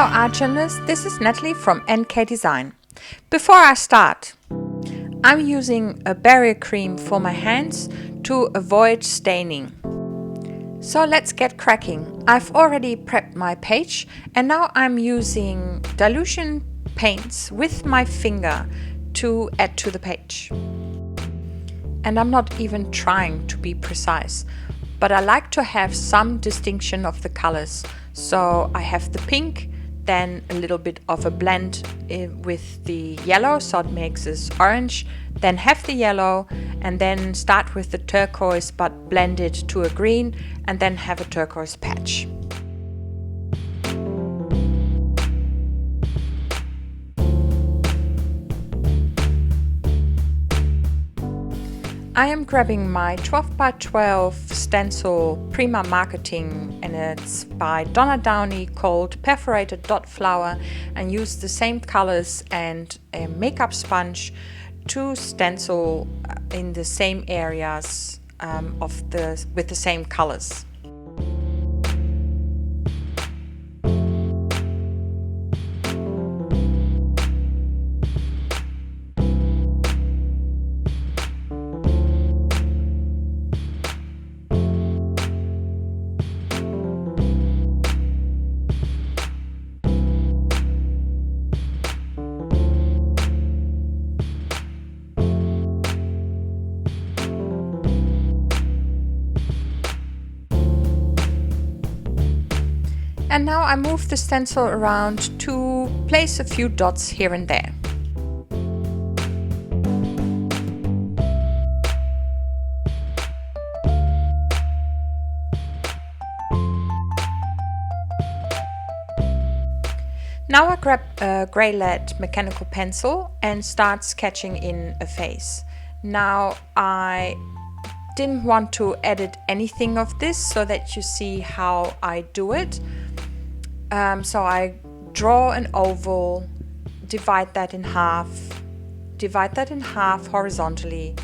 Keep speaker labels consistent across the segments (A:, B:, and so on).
A: Hello art journalists, this is Natalie from NK Design. Before I start, I'm using a barrier cream for my hands to avoid staining. So let's get cracking. I've already prepped my page and now I'm using dilution paints with my finger to add to the page. And I'm not even trying to be precise, but I like to have some distinction of the colors. So I have the pink, then a little bit of a blend with the yellow, so it makes this orange, then have the yellow, and then start with the turquoise but blend it to a green, and then have a turquoise patch. I am grabbing my 12 by 12 stencil Prima marketing, and it's by Donna Downey, called Perforated dot flower, and use the same colors and a makeup sponge to stencil in the same areas with the same colors. And now I move the stencil around to place a few dots here and there. Now I grab a grey lead mechanical pencil and start sketching in a face. Now I didn't want to edit anything of this so that you see how I do it. So I draw an oval, divide that in half horizontally,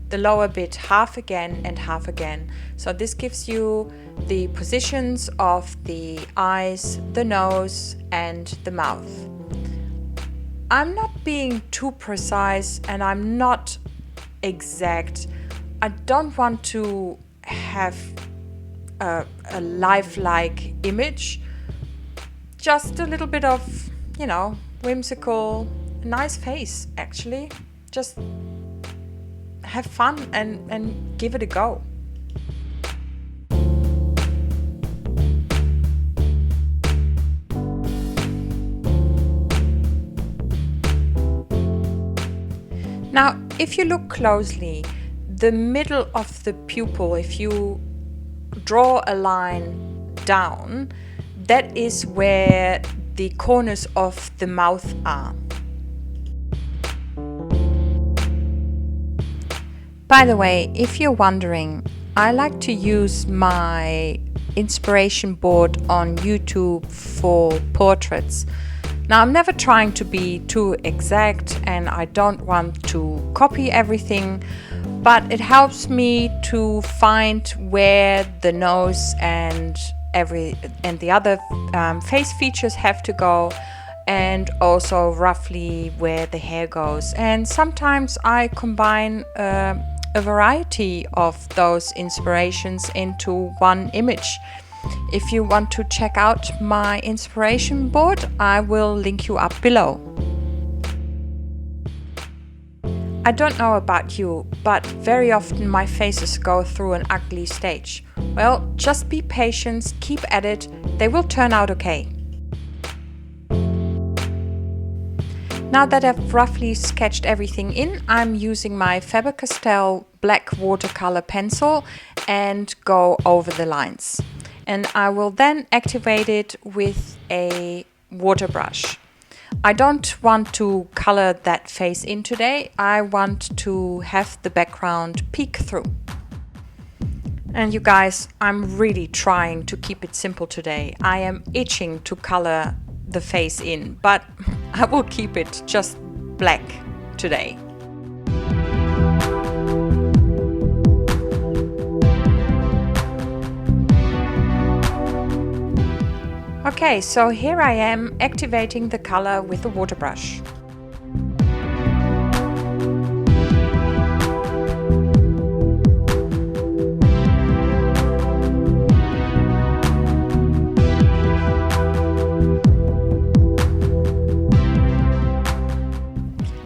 A: the lower bit half again and half again. So this gives you the positions of the eyes, the nose and the mouth. I'm not being too precise and I'm not exact. I don't want to have a lifelike image. Just a little bit of, whimsical, nice face actually. Just have fun and give it a go. Now, if you look closely, the middle of the pupil, if you draw a line down, that is where the corners of the mouth are. By the way, if you're wondering, I like to use my inspiration board on YouTube for portraits. Now, I'm never trying to be too exact and I don't want to copy everything, but it helps me to find where the nose and the other face features have to go, and also roughly where the hair goes. And sometimes I combine a variety of those inspirations into one image. If you want to check out my inspiration board, I will link you up below. I don't know about you, but very often my faces go through an ugly stage. Well, just be patient, keep at it, they will turn out okay. Now that I've roughly sketched everything in, I'm using my Faber-Castell black watercolour pencil and go over the lines. And I will then activate it with a water brush. I don't want to color that face in today. I want to have the background peek through. And you guys, I'm really trying to keep it simple today. I am itching to color the face in, but I will keep it just black today. Okay, so here I am activating the color with the water brush.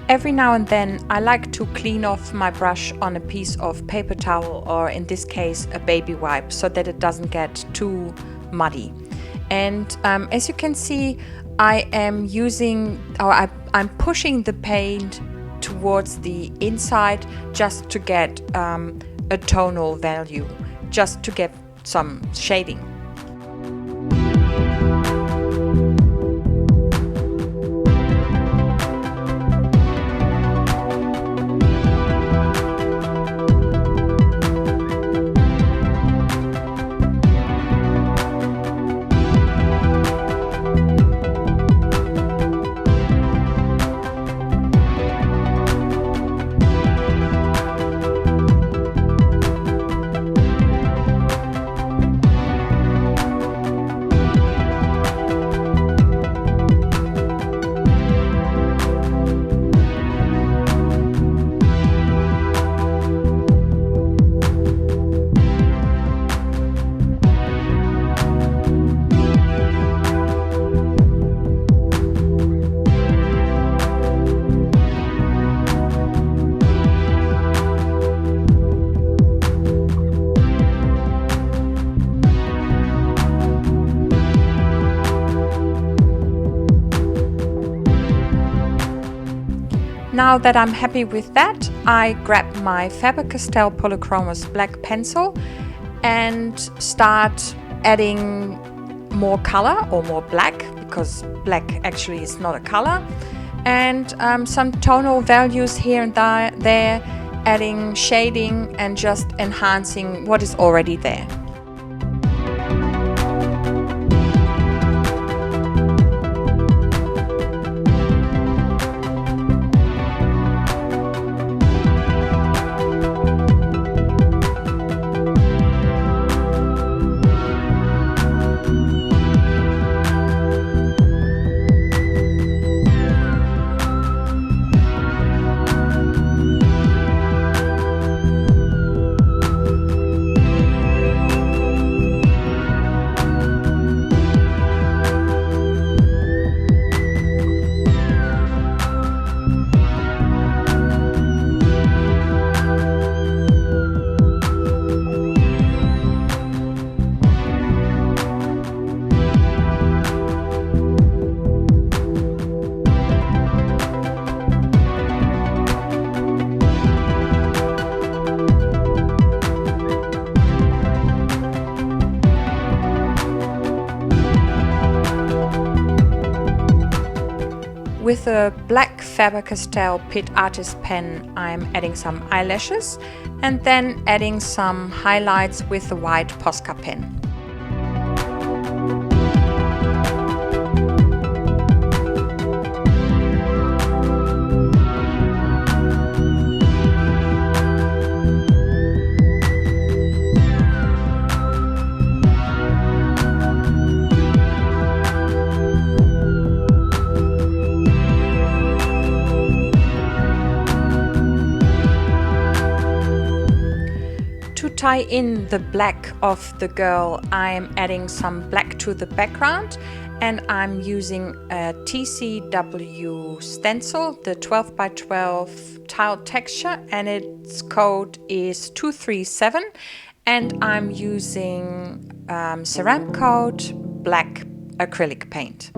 A: Every now and then I like to clean off my brush on a piece of paper towel, or in this case a baby wipe, so that it doesn't get too muddy. And as you can see, I am using, or I'm pushing the paint towards the inside just to get a tonal value, just to get some shading. Now that I'm happy with that, I grab my Faber-Castell Polychromos black pencil and start adding more color, or more black, because black actually is not a color, and some tonal values here and there, adding shading and just enhancing what is already there. With a black Faber-Castell Pitt artist pen, I'm adding some eyelashes and then adding some highlights with the white Posca pen. To tie in the black of the girl, I'm adding some black to the background, and I'm using a TCW stencil, the 12 by 12 tile texture, and its code is 237, and I'm using ceramic coat black acrylic paint.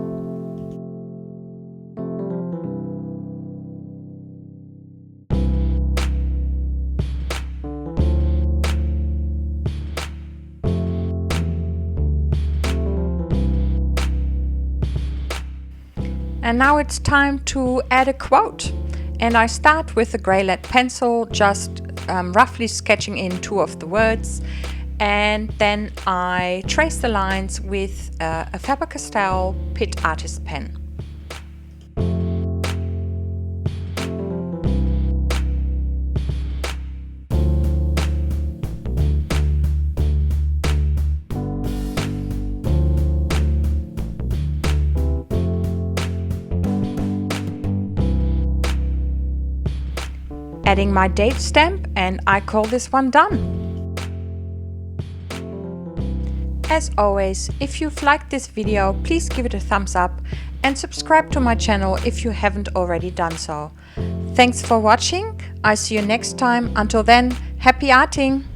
A: And now it's time to add a quote. And I start with a grey lead pencil, just roughly sketching in two of the words. And then I trace the lines with a Faber-Castell Pitt artist pen. adding my date stamp, and I call this one done. As always, if you've liked this video, please give it a thumbs up and subscribe to my channel if you haven't already done so. Thanks for watching. I see you next time. Until then, happy arting!